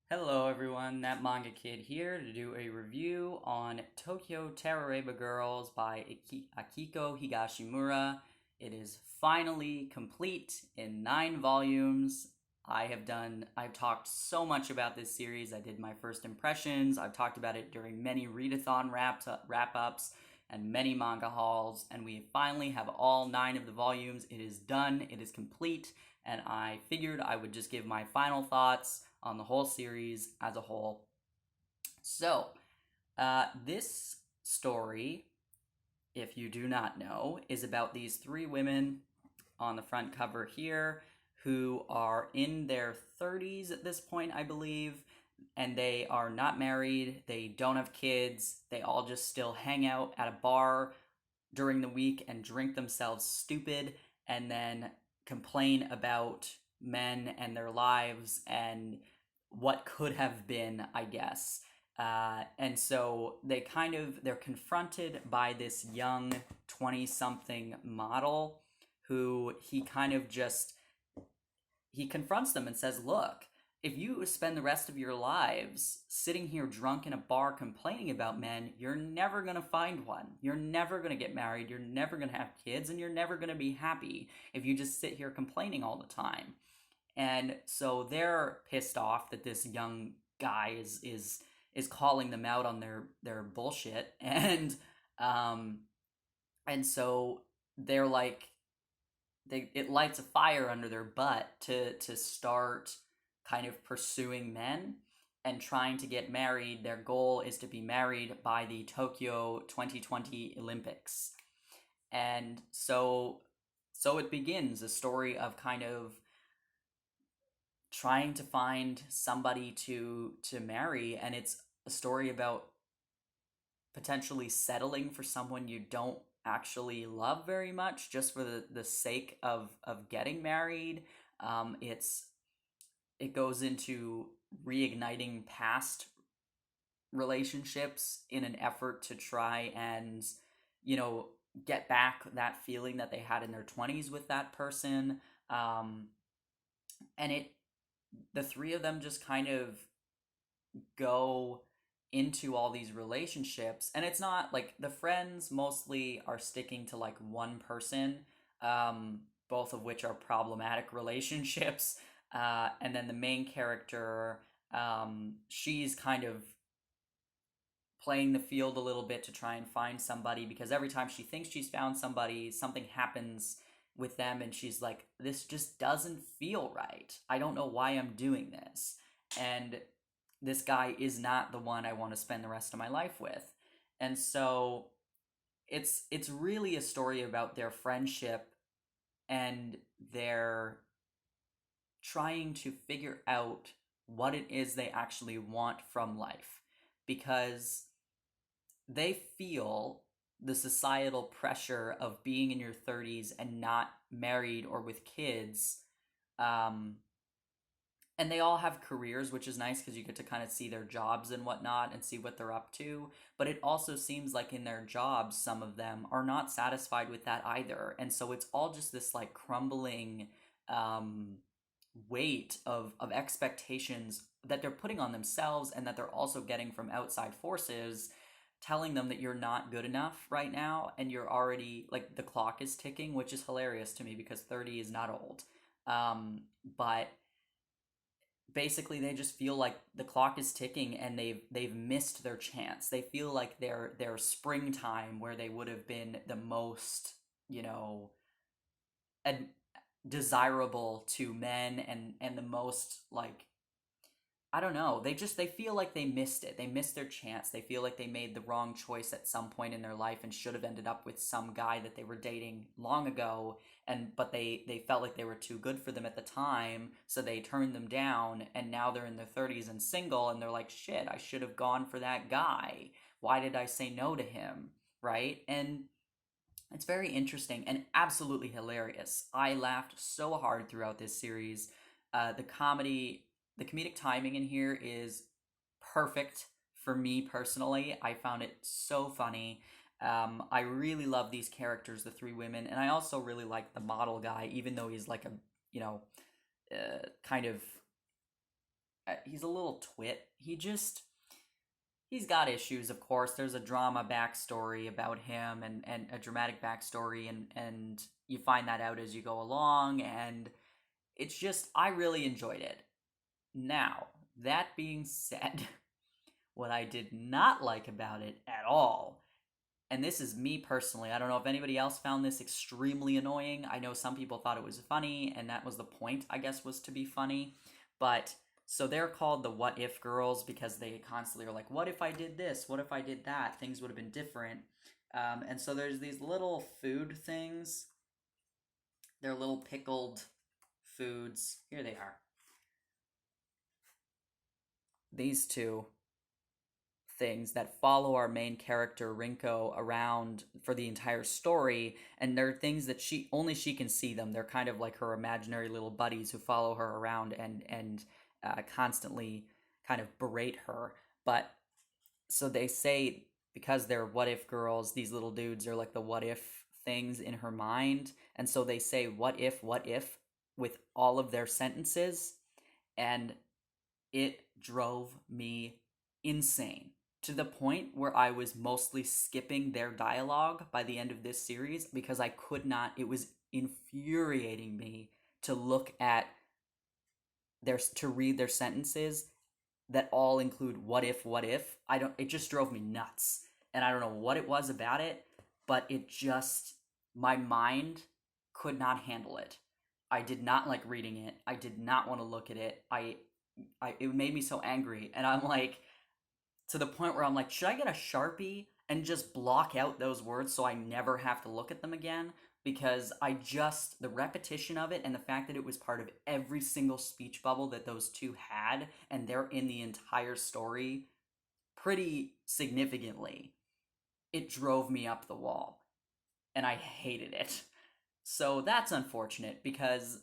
Hello everyone, that manga kid here to do a review on Tokyo Tarareba Girls by Akiko Higashimura. It is finally complete in 9 volumes. I've talked so much about this series. I did my first impressions. I've talked about it during many readathon wrap-ups and many manga hauls, and we finally have all 9 of the volumes. It is done, it is complete, and I figured I would just give my final thoughts on the whole series as a whole. So, this story, if you do not know, is about these 3 women on the front cover here who are in their 30s at this point, I believe, and they are not married, they don't have kids, they all just still hang out at a bar during the week and drink themselves stupid and then complain about men and their lives and what could have been, I guess. And so they're confronted by this young 20 something model who he confronts them and says, look, if you spend the rest of your lives sitting here drunk in a bar complaining about men, you're never going to find one. You're never going to get married. You're never going to have kids, and you're never going to be happy if you just sit here complaining all the time. And so they're pissed off that this young guy is calling them out on their bullshit, um and so they're like it lights a fire under their butt to start kind of pursuing men and trying to get married. Their goal is to be married by the Tokyo 2020 Olympics. And so it begins a story of kind of trying to find somebody to marry, and it's a story about potentially settling for someone you don't actually love very much just for the sake of getting married. It goes into reigniting past relationships in an effort to try and, you know, get back that feeling that they had in their 20s with that person. And the 3 of them just kind of go into all these relationships, and it's not like the friends mostly are sticking to like one person, both of which are problematic relationships. And then the main character, she's kind of playing the field a little bit to try and find somebody, because every time she thinks she's found somebody, something happens with them and she's like, this just doesn't feel right. I don't know why I'm doing this. And this guy is not the one I want to spend the rest of my life with. And so it's really a story about their friendship and their trying to figure out what it is they actually want from life, because they feel the societal pressure of being in your 30s and not married or with kids. And they all have careers, which is nice because you get to kind of see their jobs and whatnot and see what they're up to. But it also seems like in their jobs, some of them are not satisfied with that either. And so it's all just this like crumbling weight of expectations that they're putting on themselves and that they're also getting from outside forces telling them that you're not good enough right now and you're already like the clock is ticking, which is hilarious to me because 30 is not old. But basically they just feel like the clock is ticking and they've missed their chance. They feel like their springtime, where they would have been the most, you know, desirable to men and the most like, I don't know, they feel like they missed it. They missed their chance. They feel like they made the wrong choice at some point in their life and should have ended up with some guy that they were dating long ago, but they felt like they were too good for them at the time, so they turned them down, and now they're in their 30s and single and they're like, shit, I should have gone for that guy. Why did I say no to him? Right? And it's very interesting and absolutely hilarious. I laughed so hard throughout this series. The comedic timing in here is perfect for me personally. I found it so funny. I really love these characters, the 3 women, and I also really like the model guy, even though he's like a, you know, kind of he's a little twit. He's got issues, of course. There's a drama backstory about him, and a dramatic backstory, and you find that out as you go along, and it's just, I really enjoyed it. Now, that being said, what I did not like about it at all, and this is me personally, I don't know if anybody else found this extremely annoying. I know some people thought it was funny, and that was the point, I guess, was to be funny. But so they're called the what if girls because they constantly are like, what if I did this? What if I did that? Things would have been different. And so there's these little food things. They're little pickled foods. Here they are. These two things that follow our main character Rinko around for the entire story, and they're things that she can see them. They're kind of like her imaginary little buddies who follow her around and constantly kind of berate her. But so they say, because they're what if girls, these little dudes are like the what if things in her mind, and so they say what if with all of their sentences, and it drove me insane to the point where I was mostly skipping their dialogue by the end of this series because I could not. It was infuriating me to look at to read their sentences that all include what if. It just drove me nuts. And I don't know what it was about it, but it just, my mind could not handle it. I did not like reading it. I did not want to look at it. It made me so angry, and I'm like, to the point where I'm like, should I get a Sharpie and just block out those words so I never have to look at them again? Because the repetition of it and the fact that it was part of every single speech bubble that those two had, and they're in the entire story pretty significantly, it drove me up the wall, and I hated it. So that's unfortunate, because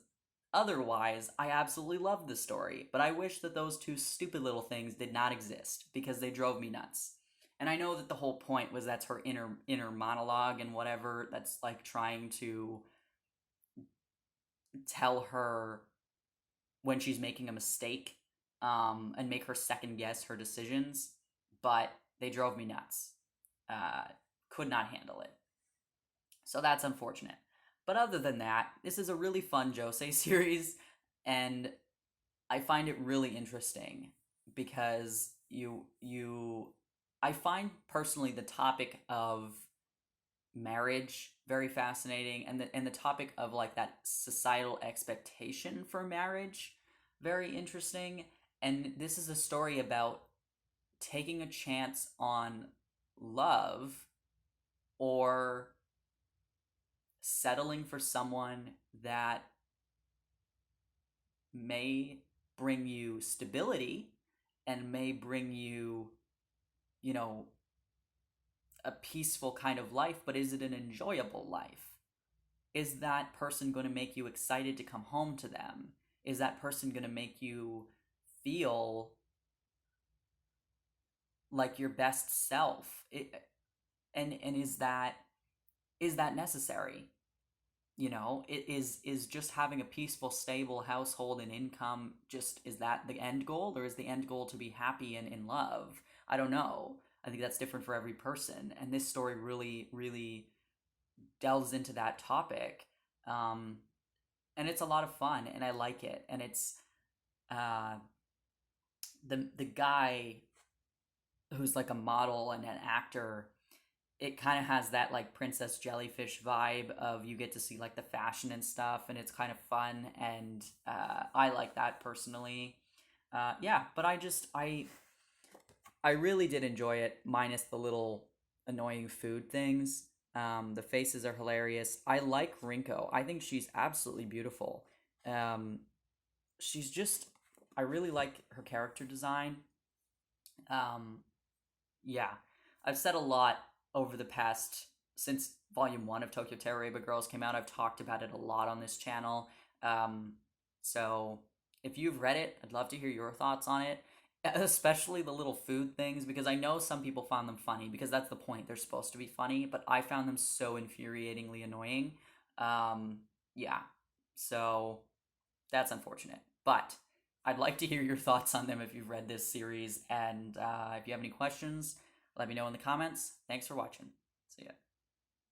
otherwise, I absolutely loved the story, but I wish that those two stupid little things did not exist because they drove me nuts. And I know that the whole point was that's her inner monologue and whatever, that's like trying to tell her when she's making a mistake, and make her second guess her decisions, but they drove me nuts. Could not handle it. So that's unfortunate. But other than that, this is a really fun Josei series, and I find it really interesting because I find personally the topic of marriage very fascinating, and the topic of like that societal expectation for marriage very interesting. And this is a story about taking a chance on love or settling for someone that may bring you stability and may bring you, a peaceful kind of life, but is it an enjoyable life? Is that person going to make you excited to come home to them? Is that person going to make you feel like your best self? And is that necessary? Is just having a peaceful, stable household and income, is that the end goal, or is the end goal to be happy and in love? I don't know. I think that's different for every person, and this story really, really delves into that topic, and it's a lot of fun, and I like it. And it's the guy who's like a model and an actor. It kind of has that like Princess Jellyfish vibe of, you get to see like the fashion and stuff, and it's kind of fun, and I like that personally. Yeah, but I really did enjoy it, minus the little annoying food things. The faces are hilarious. I like Rinko. I think she's absolutely beautiful. She's just, I really like her character design. Yeah, I've said a lot over the past, since Volume 1 of Tokyo Tarareba Girls came out. I've talked about it a lot on this channel. So if you've read it, I'd love to hear your thoughts on it, especially the little food things, because I know some people found them funny, because that's the point. They're supposed to be funny, but I found them so infuriatingly annoying. Yeah, so that's unfortunate. But I'd like to hear your thoughts on them if you've read this series, and if you have any questions, let me know in the comments. Thanks for watching. See ya.